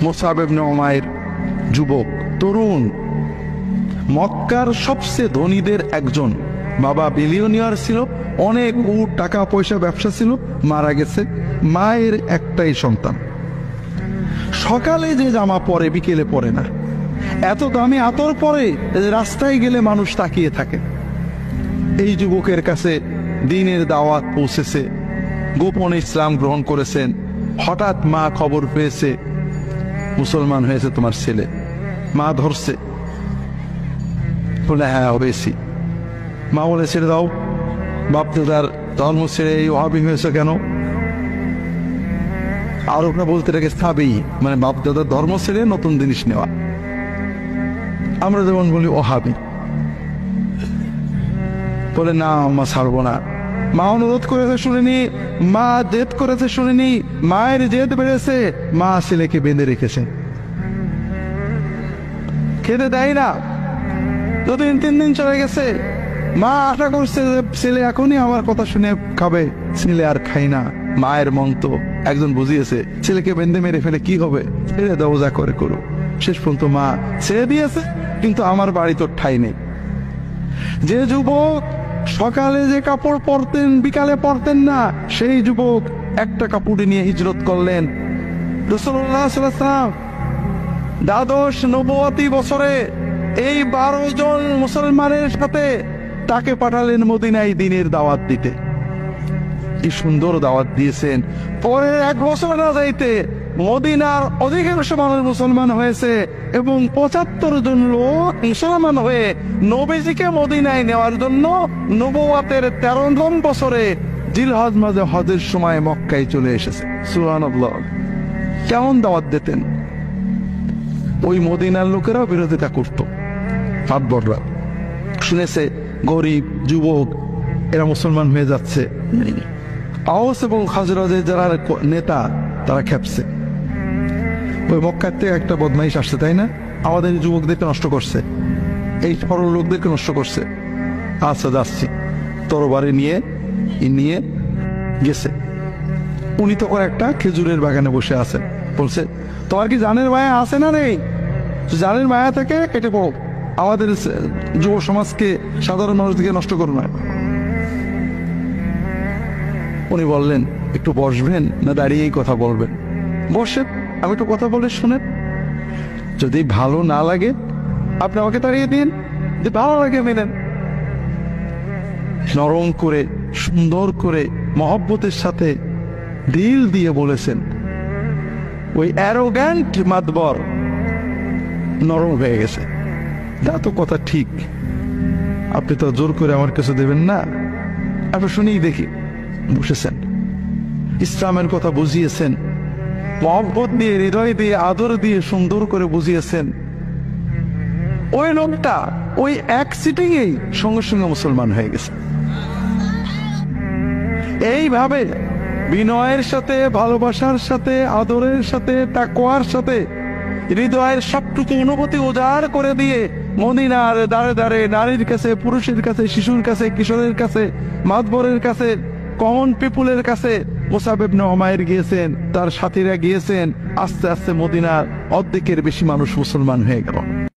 মুসআব ইবনে উমাইর যুবক, তরুণ, মক্কার সবচেয়ে ধনীদের একজন, বাবা বিলিয়নিয়ার ছিল, অনেক টাকা পয়সা ব্যবসা ছিল, মারা গেছে, মায়ের একটাই সন্তান। সকালে যে জামা পরে বিকেলে পরে না, এত দামি আতর পরে রাস্তায় গেলে মানুষ তাকিয়ে থাকে। এই যুবকের কাছে দ্বীনের দাওয়াত পৌঁছেছে, গোপনে ইসলাম গ্রহণ করেছেন। হঠাৎ মা খবর পেয়েছে মুসলমান হয়েছে তোমার ছেলে। মা ধরছে, বলে হ্যাঁ হবেছি। মা বলে ছেড়ে দাও, বাপ দাদার ধর্ম ছেড়ে এই ওহাবি হয়েছে কেন? আর ওরা বলতে থাকে স্থাবেই, মানে বাপ দাদার ধর্ম ছেড়ে নতুন জিনিস নেওয়া। আমরা যেমন বলি ওহাবি। বলে না মা ছাড়বো না। মা অনুরোধ করেছে শুনিনি, মা জেদ করেছে শুনিনি, মায়ের জেদ বেড়েছে, মা ছেলেকে বেঁধে রেখেছে, খেতে দেয় না। 2-3 দিন চলে গেছে, মা আশা করছে যে ছেলে এখনই আমার কথা শুনে খাবে, ছেলে আর খাই না। মায়ের মন তো একজন বুঝিয়েছে, ছেলেকে বেঁধে মেরে ফেলে কি হবে, ছেড়ে দাও যা করে করো। শেষ পর্যন্ত মা ছেড়ে দিয়েছে, কিন্তু আমার বাড়ি তো ঠাই নেই। যে যুবক সকালে যে কাপড় পরতেন বিকালে পরতেন না, সেই যুবক একটা কাপড় নিয়ে হিজরত করলেন। রাসূলুল্লাহ সাল্লাল্লাহু আলাইহি ওয়াসাল্লাম দ্বাদশ নবুয়তি বছরে এই 12 জন মুসলমানের সাথে তাকে পাঠালেন মদিনায় দ্বীনের দাওয়াত দিতে। কি সুন্দর দাওয়াত দিয়েছেন। পরে 1 বছর না যাইতে মদিনার অধিকাংশ মানুষ মুসলমান হয়েছে এবং 75 জন লোক মুসলমান হয়ে নবীজিকে মদিনায় নেওয়ার জন্য নবুয়তের 13 বছরে জিলহজ মাসে হজের সময় মক্কায় চলে এসেছে। সুবহানাল্লাহ। কেমন দাওয়াত দিতেন! ওই মদিনার লোকেরাও বিরোধিতা করত। ফাদবররা শুনেছে গরিব যুবক এরা মুসলমান হয়ে যাচ্ছে। আওস এবং খাজরাজের যারা নেতা তারা খেপছে, ওই মক্কার থেকে একটা বদমাইশ আসছে, তাই না, আমাদের যুবকদেরকে নষ্ট করছে, এই সরল লোকদেরকে নষ্ট করছে। আচ্ছা যাচ্ছি, তরবারি নিয়ে গেছে। উনি তখন একটা খেজুরের বাগানে বসে আছেন। বলছে তোমার কি জানের মায়া আছে না নেই? জানের মায়া থেকে কেটে পড়ো, আমাদের যুব সমাজকে সাধারণ মানুষকে নষ্ট করো না। উনি বললেন একটু বসবেন না দাঁড়িয়েই কথা বলবেন? বসেন, আমি একটু কথা বলে শুনেন, যদি ভালো না লাগে আপনি আমাকে তাড়িয়ে দিন, যদি ভালো লাগে মেনেন। নরম করে সুন্দর করে মহব্বতের সাথে দিল দিয়ে বলেছেন। ওই অ্যারোগ্যান্ট মাতবর নরম হয়ে গেছে। তা তো কথা ঠিক, আপনি তো জোর করে আমার কাছে দেবেন না, আপনি শুনেই দেখি। বসেছেন, ইসলামের কথা বুঝিয়েছেন, মহব্বত দিয়ে হৃদয় দিয়ে আদর দিয়ে সুন্দর করে বুঝিয়েছেন। ওই লোকটা ওই এক সিটিংয়েই সঙ্গে সঙ্গে মুসলমান হয়ে গেছে। এইভাবে বিনয়ের সাথে, ভালোবাসার সাথে, আদরের সাথে, তাকওয়ার সাথে হৃদয়ের সবটুকু অনুভূতি উজাড় করে দিয়ে মদিনার দাঁড়ে দাঁড়ে নারীর কাছে, পুরুষের কাছে, শিশুর কাছে, কিশোরের কাছে, মাতবরের কাছে, কমন পিপুলের কাছে মুসআব ইবনে উমাইর গিয়েছেন, তার সাথীরা গিয়েছেন। আস্তে আস্তে মদিনার অর্ধেকের বেশি মানুষ মুসলমান হয়ে গেল।